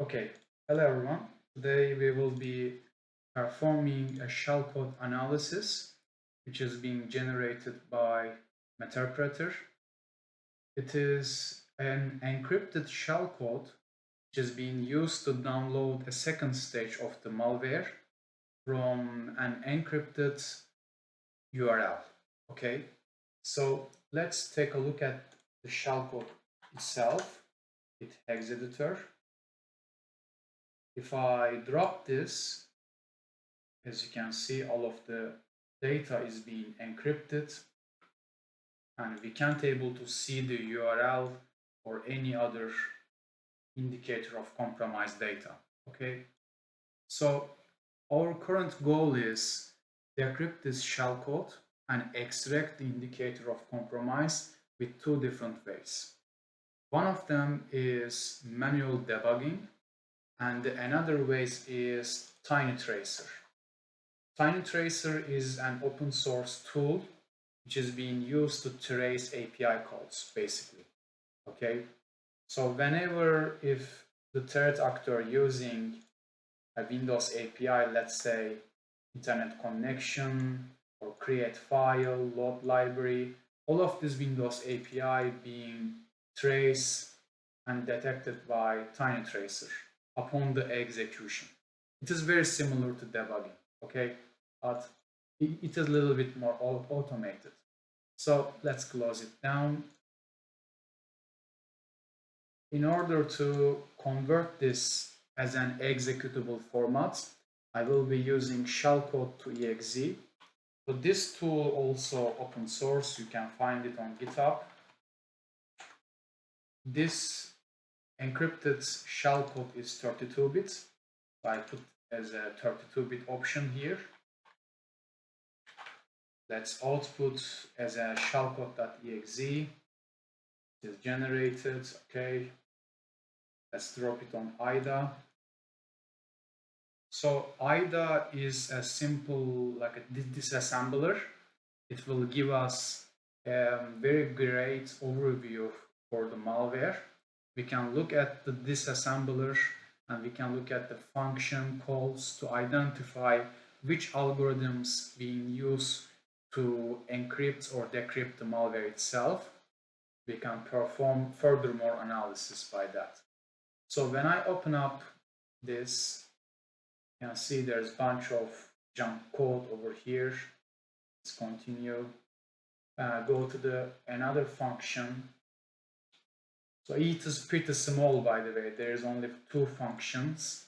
Okay, hello everyone. Today we will be performing a shellcode analysis which is being generated by Meterpreter. It is an encrypted shellcode which is being used to download a second stage of the malware from an encrypted URL. Okay, so let's take a look at the shellcode itself. It hex editor. If I drop this, as you can see, all of the data is being encrypted and we can't able to see the URL or any other indicator of compromised data. Okay, so our current goal is decrypt this shellcode and extract the indicator of compromise with two different ways. One of them is manual debugging and another way is TinyTracer. TinyTracer is an open source tool which is being used to trace API calls, basically. Okay, so whenever if the third actor using a Windows API, let's say internet connection or create file, load library, all of this Windows API being traced and detected by TinyTracer upon the execution. It is very similar to debugging, okay, but it is a little bit more automated. So let's close it down. In order to convert this as an executable format, I will be using shellcode to exe. So this tool also open source, you can find it on GitHub. This encrypted shellcode is 32 bits. So I put as a 32-bit option here. Let's output as a shellcode.exe. It is generated. Okay. Let's drop it on IDA. So IDA is a simple, like a disassembler. It will give us a very great overview for the malware. We can look at the disassembler and we can look at the function calls to identify which algorithms being used to encrypt or decrypt the malware itself. We can perform furthermore analysis by that. So when I open up this, you can see there's a bunch of junk code over here. Let's continue. Go to the another function. So it is pretty small, by the way. There is only two functions.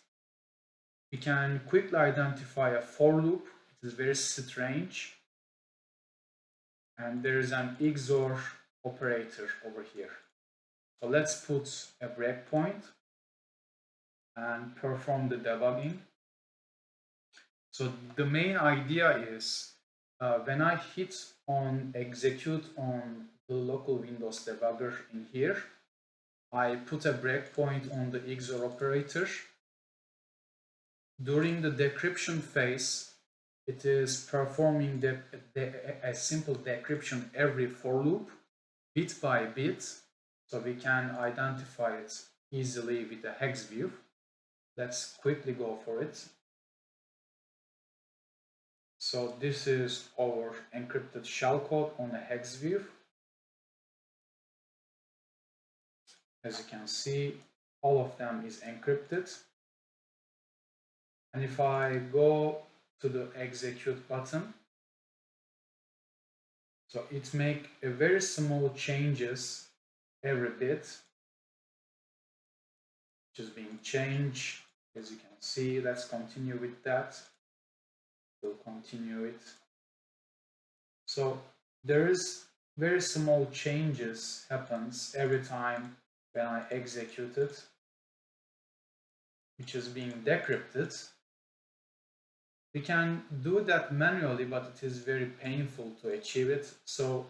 We can quickly identify a for loop. It is very strange. And there is an XOR operator over here. So let's put a breakpoint and perform the debugging. So the main idea is when I hit on execute on the local Windows debugger in here, I put a breakpoint on the XOR operator. During the decryption phase, it is performing a simple decryption every for loop, bit by bit, so we can identify it easily with a hex view. Let's quickly go for it. So this is our encrypted shellcode on a hex view. As you can see, all of them is encrypted. And if I go to the execute button, so it make a very small changes every bit, which is being changed. As you can see, let's continue with that. We'll continue it. So there is very small changes happens every time when I execute it, which is being decrypted. We can do that manually, but it is very painful to achieve it. So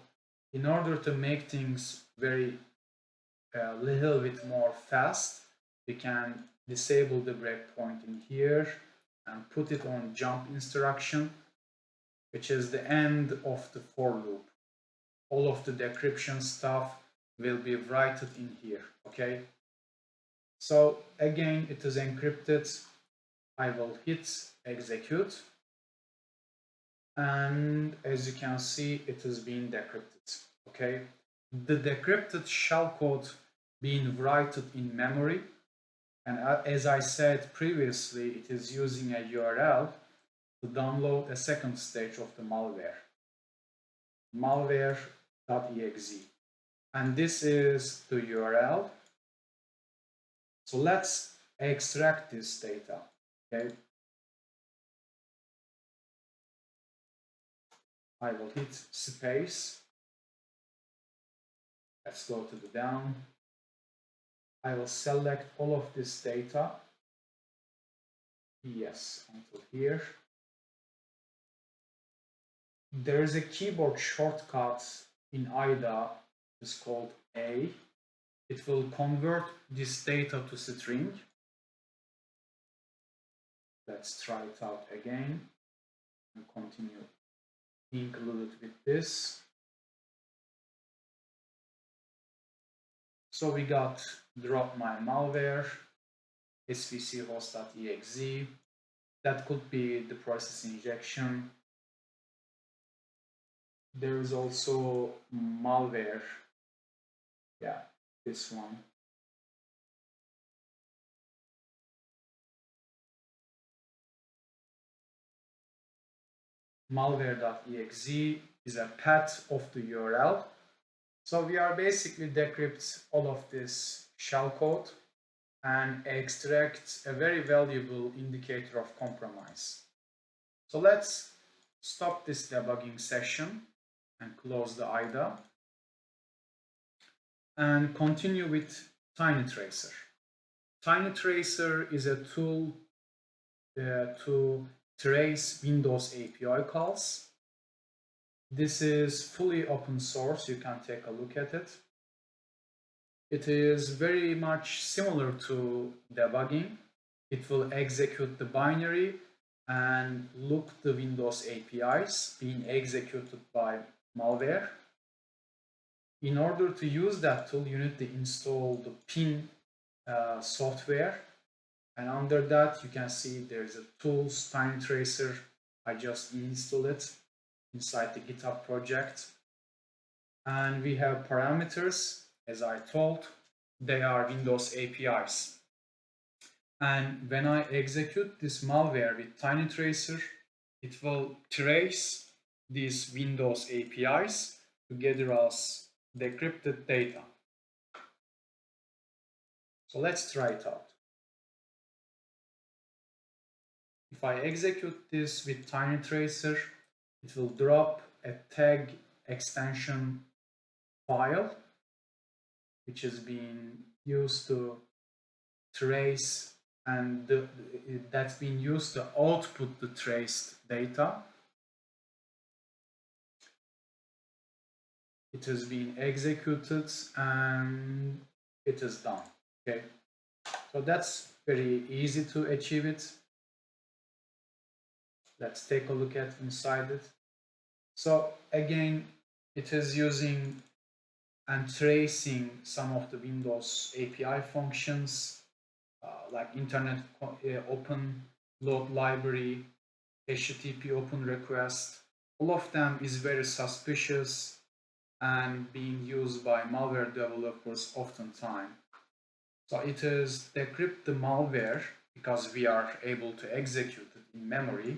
in order to make things very a little bit more fast, we can disable the breakpoint in here and put it on jump instruction, which is the end of the for loop. All of the decryption stuff will be written in here, okay? So again, it is encrypted. I will hit execute, and as you can see, it is being decrypted. Okay, the decrypted shellcode being written in memory, and as I said previously, it is using a URL to download a second stage of the malware, malware.exe, and this is the URL. So let's extract this data. Okay, I will hit space. Let's go to the down. I will select all of this data. Yes, until here. There is a keyboard shortcut in IDA. It's called A. It will convert this data to string. Let's try it out again and continue included with this. So we got drop my malware, svchost.exe. That could be the process injection. There is also malware. Yeah, this one. Malware.exe is a path of the URL. So we are basically decrypt all of this shellcode and extract a very valuable indicator of compromise. So let's stop this debugging session and close the IDA and continue with TinyTracer. TinyTracer is a tool to trace Windows API calls. This is fully open source. You can take a look at it. It is very much similar to debugging. It will execute the binary and look the Windows APIs being executed by malware. In order to use that tool, you need to install the pin software, and under that you can see there's a tools TinyTracer. I just installed it inside the GitHub project, and we have parameters. As I told, they are Windows APIs. And when I execute this malware with TinyTracer, it will trace these Windows APIs together as decrypted data. So let's try it out. If I execute this with TinyTracer, it will drop a tag extension file, which is being used to trace, and that's been used to output the traced data. It has been executed and it is done. Okay, so that's very easy to achieve it. Let's take a look at inside it. So again, it is using and tracing some of the Windows API functions like Internet Open Load Library, HTTP Open Request. All of them is very suspicious and being used by malware developers oftentimes. So it is decrypt the malware because we are able to execute it in memory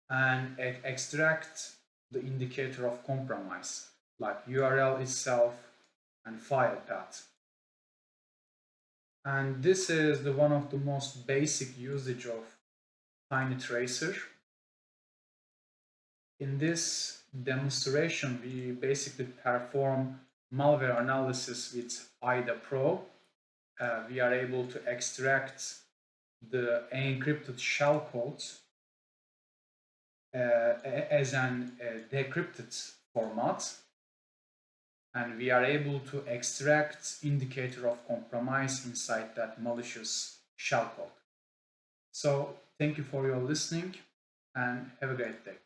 and extract the indicator of compromise like URL itself and file path. And this is the one of the most basic usage of TinyTracer. In this demonstration, we basically perform malware analysis with IDA Pro. We are able to extract the encrypted shellcode as an decrypted format, and we are able to extract indicator of compromise inside that malicious shellcode. So thank you for your listening and have a great day.